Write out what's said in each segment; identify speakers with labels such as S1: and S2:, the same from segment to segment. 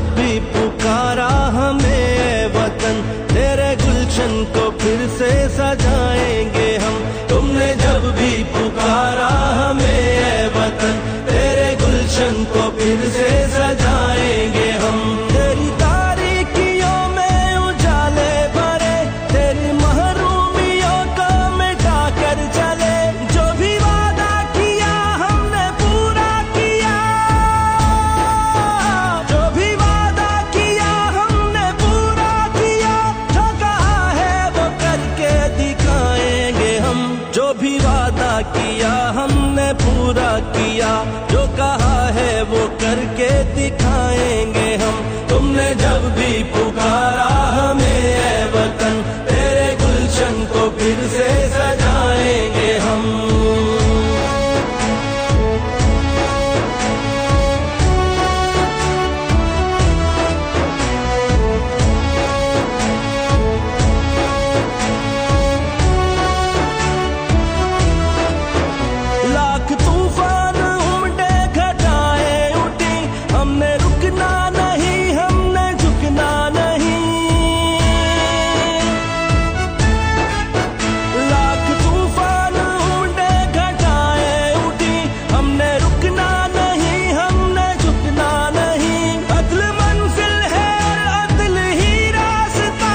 S1: जब भी पुकारा हमें वतन, तेरे गुलशन को फिर से सजाएंगे हम। तुमने जब भी पुकारा हमें वतन, तेरे गुलशन को फिर से सजाएंगे हम। तेरी तारीकियों में उजाले भरे, तेरी महरूमियों को मिटा कर चले। जो भी वादा किया हमने पूरा किया, जो भी वादा किया हमने पूरा किया। जो कहा है वो करके दिखाएंगे हम। जो भी वादा किया हमने पूरा किया, जो कहा है वो करके दिखाएंगे हम। तुमने जब भी पुकारा हमें ऐ वतन, तेरे गुलशन को फिर से सजाएंगे हम। लाख तूफान उमड़े, घटाएं उठी, हमने रुकना नहीं, हमने झुकना नहीं। लाख तूफान उमड़े, घटाएं उठी, हमने रुकना नहीं, हमने झुकना नहीं। अदल मंजिल है और अदल ही रास्ता,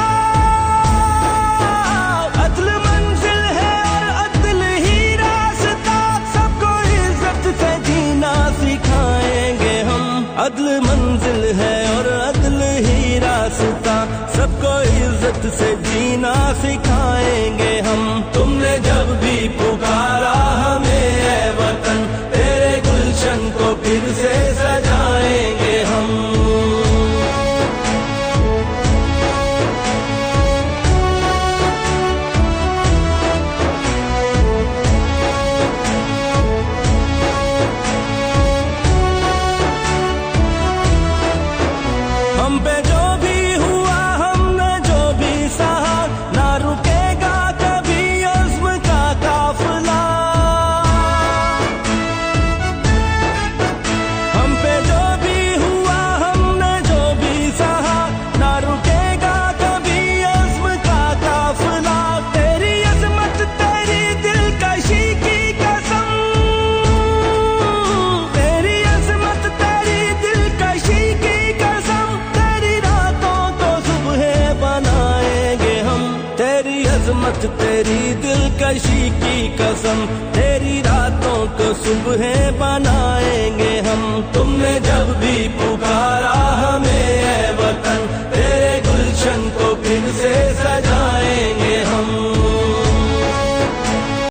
S1: अदल मंजिल है और अदल ही रास्ता। सबको इज्जत से जीना सिखाएंगे हम। अदल मंजिल है और अदल ही रास्ता, सबको इज्जत से जीना सिखाएंगे हम। तुमने जब भी पुकारा हमें ऐ वतन, तेरे गुलशन को फिर से सजाएंगे हम। हम पे जो भी हुआ, हमने जो भी सहा, ना रुकेगा कभी अज़्म का काफिला। हम पे जो भी हुआ, हमने जो भी सहा, ना रुकेगा कभी अज़्म का काफिला। तेरी अज़मत तेरी दिलकशी की कसम, तेरी अज़मत तेरी दिलकशी की कसम। तेरी रातों को सुबह बनाएंगे हम। तेरी अज़मत तेरी दिलकशी की कसम, तेरी रातों को सुबह बनाएंगे हम। तुमने जब भी पुकारा